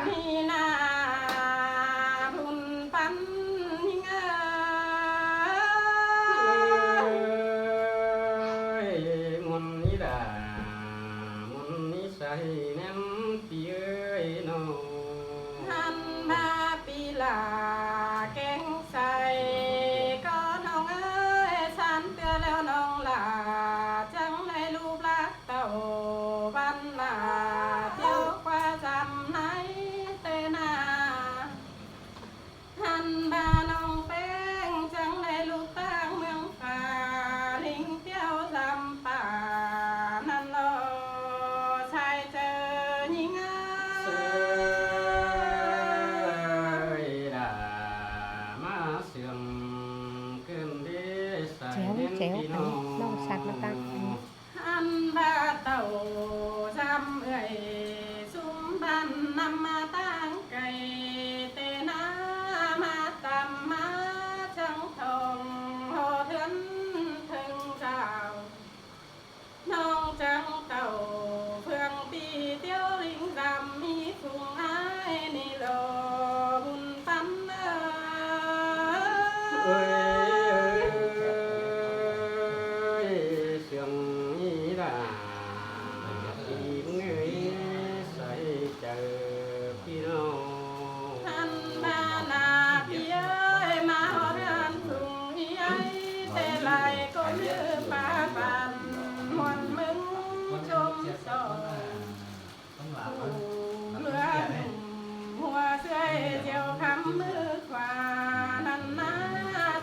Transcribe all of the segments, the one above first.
นี่นาบุญปันยิ่งมนนิดามนนิสัยแนมปีเอ้ยน้องหันมาปีลาแกงใส่ก็น้องเอ้ยฉันเตือนแล้วน้องลาจังในรูปลักเต่าบันลาเที่ยวกว่าจำไหนเตนาหันมาน้องเป็นจังในลูกตั้งเมืองป่าลิงเที่ยวจำป่านั่นรอชายเจอยิงเสยดามาเสื่อมเกินเดสายเน้นพี่น้องหันบาเต่าจำเอ่ยซุ้มบันนำมาตั้งไก่เตนามาตำมาจังทองโหเถือนถึงเจ้าน้องจังเต่าเพื่องปีเตี้ยวลิงดำมีฟุงไอ้นี่โลบุญปันเอ้ยเสื่อมนี่ดาอีมึงเอ้ยใส่เจอพี่น้องหันมาหน้าพี่เอ้ยมาหอเรือนทุ่งอีไอเตไลก็ยือป้าปันมวนมึงชมสองเรือหัวเสื้อเจียวคำมือขวานั่นนะ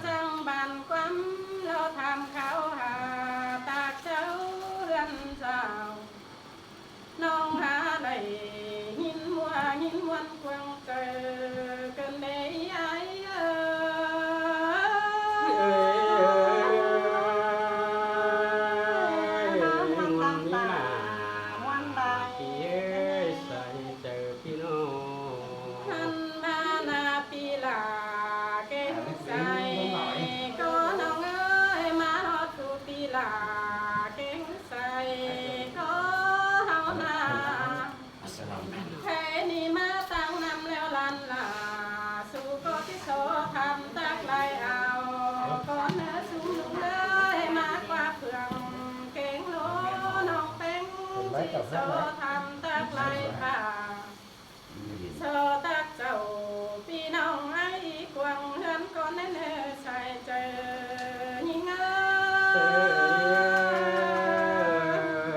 จังบันกวมเราทำเขาหาตากเจ้าเรือนเจ้าน้องหาไหลหินมัวหินวันกวางเจอเกินได้ไอ้ทำตักไลเอาก่อนเนื้อสูงลุงเลยมากกว่าเพื่องเก่งโลน้องเป็งที่โซทำตักไลป่าโซตักเจ้าพี่น้องไอ้กวางเฮือนก่อนเนื้อใส่เจอยิงเอ้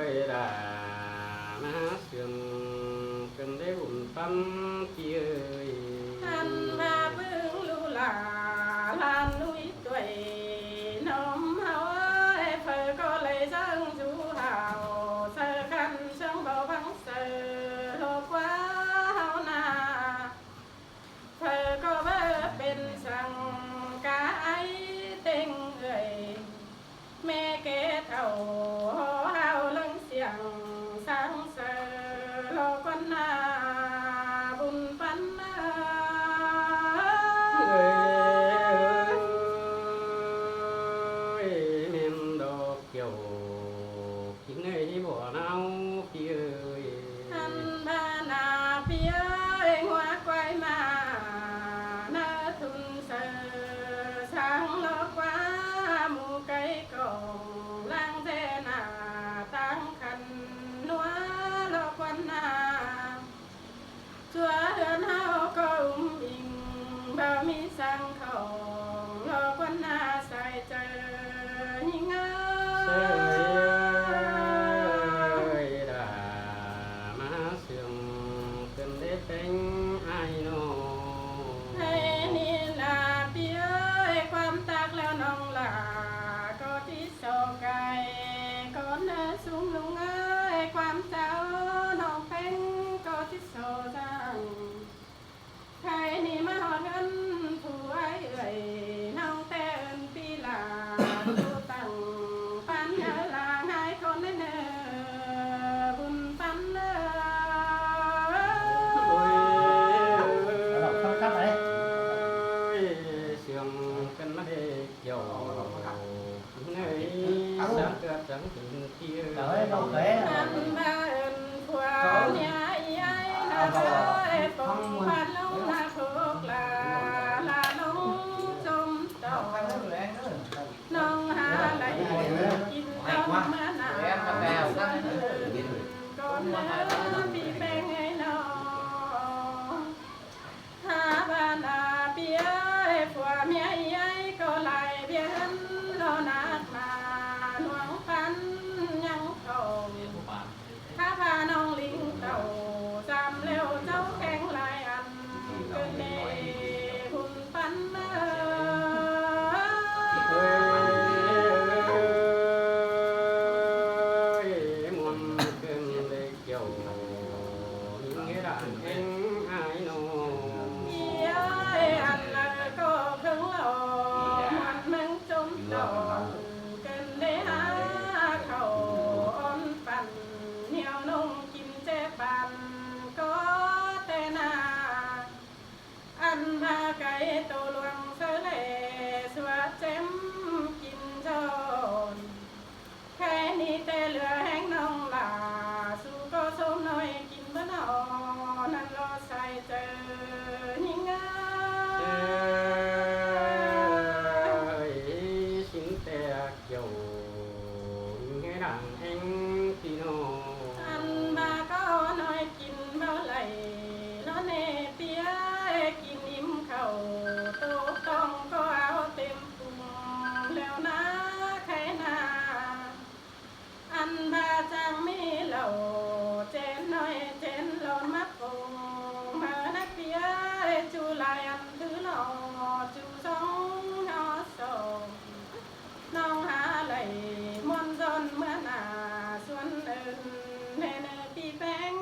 ยด่ามาเสื่อมกันได้บุญปั้มพี่เอ้ยหันมาเบิ่งลูลาลานลุยตัวน้องเฮาเอ้ยเฟอก็เลยจังจูเฮาเซอกันช่างเบาบังเซอโลกว่าเฮานาเฟอก็เบ่เป็นสังกายเต็งเอ้ยแม่เกศเฮาเฮาลังเสียงสังเซอโลกวันนาบุญปันนา ฝงพัดลงนาโคกลาลาลงจมดอกน้องหาไหลกินต้นเมื่อหนาวก่อนเมื่อปีแป้งไงน้องหาบ้านอาเปียผัวเมียใหญ่ก็ไหลเบียนรอนักมาหน่วงพันยังเขาถ้าพาน้องลิงเต่าจำเร็วเจ้าแข็งลายอันเกินเล่หุ่นปันเมื่ไก่โตหลวงเสลสวัสดเจ็มกินจนแค่นี้แต่เหลือแห้งน้องลาสู้ก็สมน้อยกินบ้านอนั่นรอใส่เจอยิ่งงามสิงแต่เกี่ยวให้ดังแห้งพี่น้องอันมาก็น้อยกินเมื่อไหร่น้อเนเปียกินอิ่มเข้าโตต้องก็เอาเต็มปุงแล้วนะใครนาอันมาจังมีเหล่าเจนน้อยเจนหล่นมัดปงมานักเปียจูลายอันถือหล่อจูสองหอสองน้องหาไหลมวนจนเมื่อหน้าส่วนอื่นเนเนปีแป้ง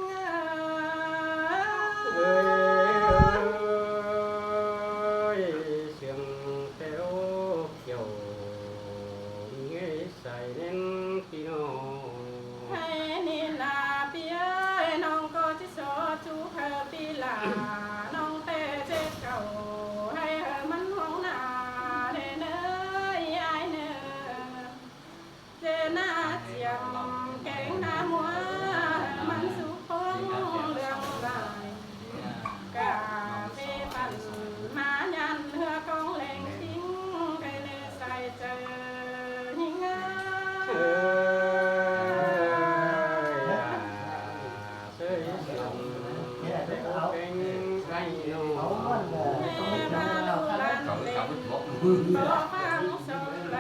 น้องเตเจ็ดเก่าให้มันห้องหน้าเดเนยไอเนอเจน่าเจียมแกงหน้ามัวมันสุกพงเรื่องลายกาเฟปั่นมายันเหือกองแหลงทิ้งใครเลยใส่เจอยิ่งงาขอฟังสนไหล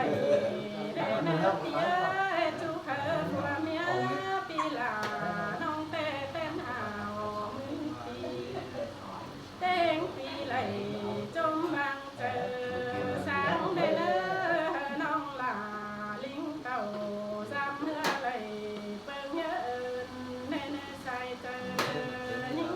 เดนเปียจูเขอผัวเมียปีลาน้องเต้เต้นหาวมือปีเต้งปีไหลจมบังเจอสางได้เลยน้องลาลิงเต่าจำเมื่อไหลเปิงเยอะเนเนใส่เจอยิ่ง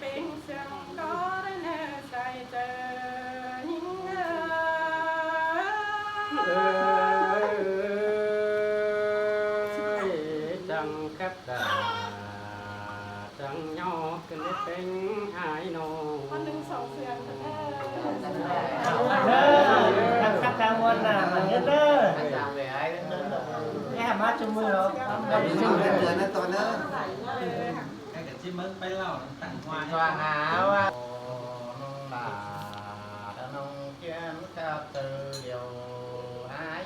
เป็นเสียงก็ได้แน่ใส่เจอยิ่งจังครับดาจังย่อขึ้นได้เป็นหายโนคนหนึ่งสองเสียงทำคัดทางวันน่ะมันเยอะเด้อแค่มาจุ่มมือหรอจุ่มเดือนนั้นตัวเนอะชิมึงไปเล่าตั้งควายว่าหาว่าน้องลาน้องเขียนกับเธอเดียวหาย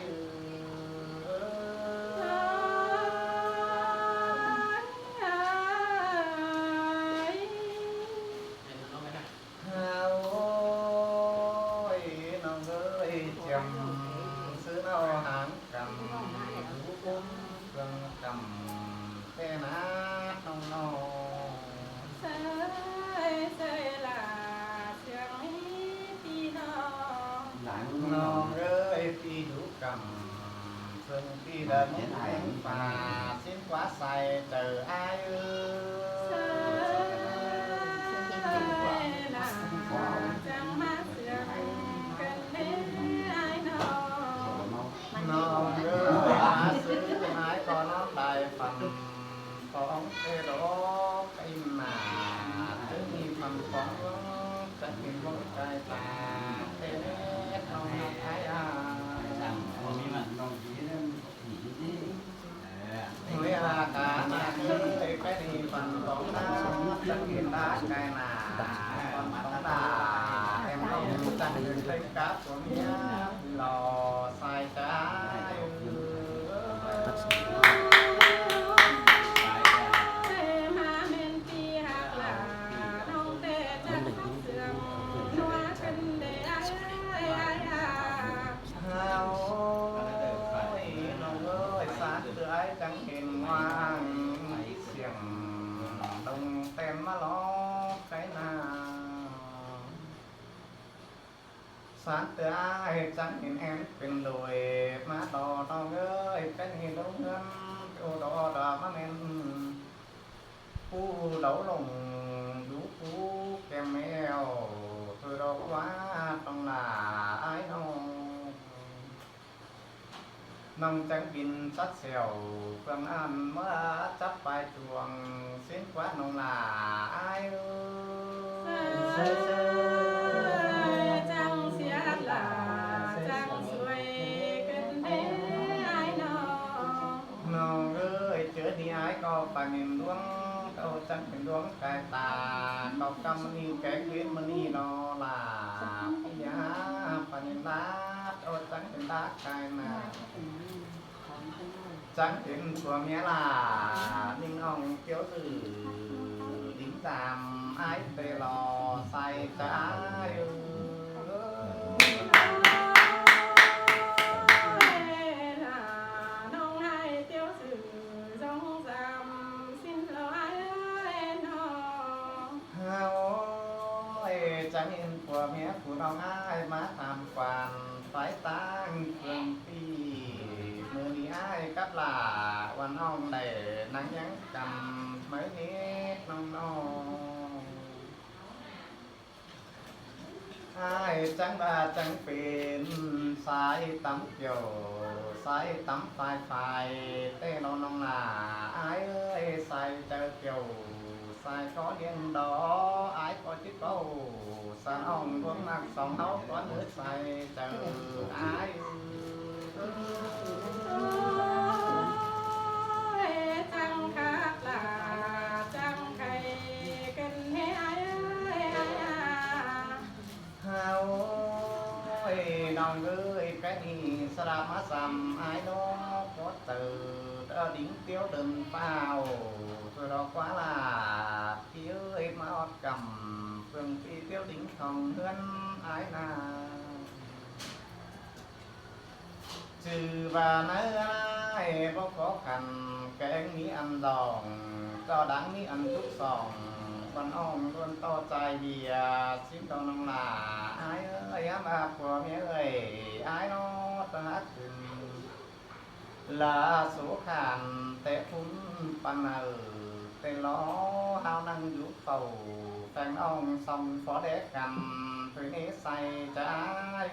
น้องเอ้ยจำซื้อเอาหางกำรู้คุ้มเรื่องกำแค่น้าน้องน้องเสยลาเสียงพี่น้อง đợt những anh và xin quá say chờ ai ư nó ơi má xứ mái có nó đại phần phóng cái đó cái mà thứ như phần phóng chắc mình có cái ta thế không ai người cả mà cái gì phần phóng nó chắc mình đã cái là còn phóng là em không chắc mình thấy cá của mía lò sai trái chẳng hiền ngoan xiềng đông tem má lo cái nào sáng từ ai chẳng hiền emเป็นđồi má đò non ơi cái hiền đông ngân ô đò đò má men phu đấu lồng đú phu kem mèo tôi đâu quá trong là ai đâu nông trắng pin sát xèo phương an mới chấp bài chuồng xin quá nông là ai ơi chẳng xiết là chẳng xuôi cần thế ai nông ơi chữa đi ai có phải nhìn đuông câu chẳng nhìn đuông cái ta câu căm ni cái quyết mà ni nó là cái giá phải nhìn đá câu chẳng nhìn đá cái mà chẳng hiện của mẹ là ninh ông kéo từ đính tàm ái tê lò say trái nông hai tiêu sử giống giảm xin lỗi ôi chẳng hiện của mẹ của nó ai má tham quan phải tăng phương phi đi ai cắt là quan ông để nắng nhắn cầm mấy hết nông nông ai chẳng ba chẳng phiền sai tắm chiều sai tắm phai phai tê nó nông là ai ơi sai chờ chiều sai có điên đó ai có chiếc câu sao ông cũng mặc sòng hấu có nước sai chờ ai chẳng khác là chẳng hay cần thế ai ơi nòng ơi cái gì sao ra má sầm ai đó có từ đó đỉnh tiêu đừng phao rồi đó quá là thiếu ơi má cầm phương phi tiêu đỉnh không hơn ai nào trừ và nơi ai có khó khăn cái nghĩ ăn giòn cho đáng nghĩ ăn chút giòn con ông luôn to trai vì xin cho nó là ai ơi á bà của mẹ ơi ai nó ta hát là số khàn té phun bằng nào tên nó hao năng giúp phầu tên ông xong phó đế cầm tôi nế say trái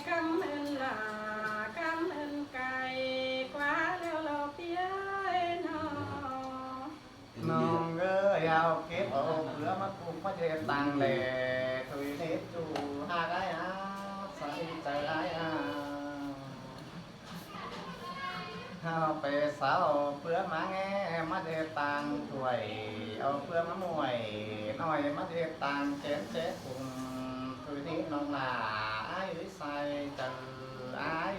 cảm ơn là cảm ơn cày quá lâu lâu phía nó ngơi ao kết ô bữa mắt cũng có thể tăng lệ thôi nế chủ hai cái say trái ai hao về sao bữa má nghe má để tàng tuổi ở bữa má muội nói má để tàng chén chết cùng tôi thấy nó là ai ơi sai từ ai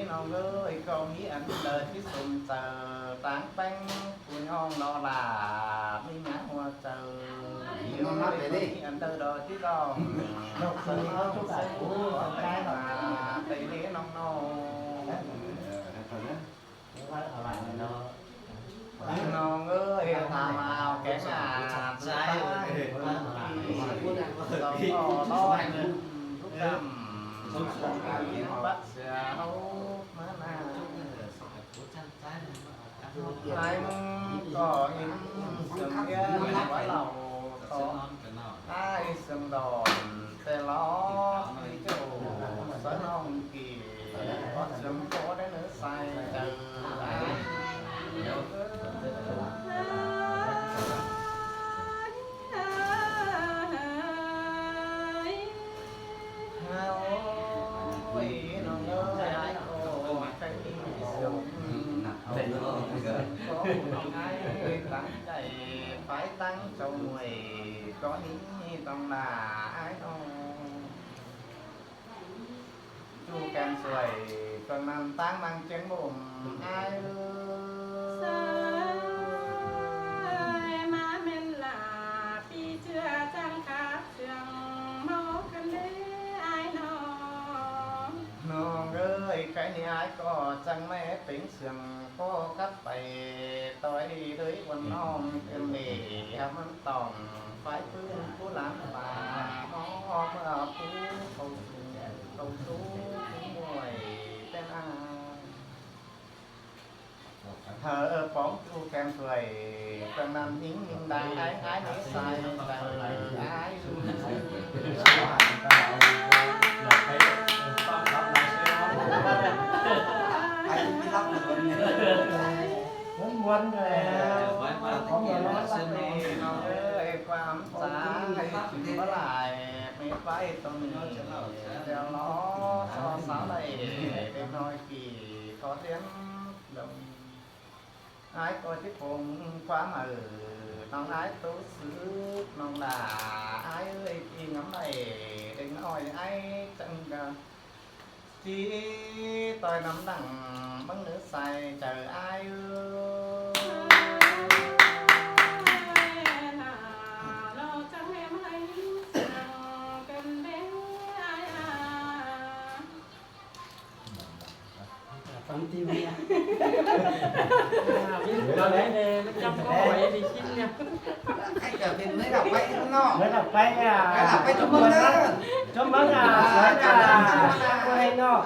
nó ơi câu nghĩ anh đời cái sùng chờ tán bánh của nhau nó là mi ngã hoa chờ yêu nó để đi anh đời đó chứ đâu Một phần nó chút lại của con trai là tỷ lệ nông nô อะไรเนาะ น้องเอ้ยทำเอาแกงาใช้ต้องร้อยเงินทุกคำทุกคนกินบัดเสียเอามาหน้าไอ้มึงก็อินเสียงเงี้ยว่าเราต่อไอ้เสียงดอนแต่ล้อไม่เจ้าสนองกี่ก็เสียงโคได้เนื้อใส่เจอไอ้เดี๋ยวตั้งใจphải tăng châu người có ýต้องlà ai đâu chu can xuôi còn nằm tăng mang chén bùm ai má men là pi chưa trăng cá sương màu cần đấy ai nóน้องเอ้ยใครนี่aiก็จังแม่เป็นเสียงก็กลับไปต่อยด้วยวันน้องเป็นเล่ให้มันต้องไฟพื้นผู้หลังป่าอ้อเมื่อผู้เขาสู้มวยเป็นอาเธอป้องผู้แกมสวยกำนันยิงดังไอ้นี่ใส่ดังไอ้muốn muốn rồi có nhiều nó bắtน้องเอ้ยความสาให้ถึงเมื่อไหร่ไม่ไปตรงนี้เดี๋ยวล้อซอสาวไหลเด็กน้อยกี่ขอเสียงลมไอ้ก็ที่ผมความน้องไอ้ตู้ซื้อน้องด่าไอ้เอ้ยกี่ngắm nàyเด็กน้อยไอ้จังกันchỉ tôi nắm đằng bắn nước say chờ ai Phóng tivi à? Rồi đấy, nó trong có hỏi thì xin nha. Khách ở bên mới đọc bay không nọ. mới đọc bay à Cái đọc bay chúc mừng đó. chúc mừng à hay nọ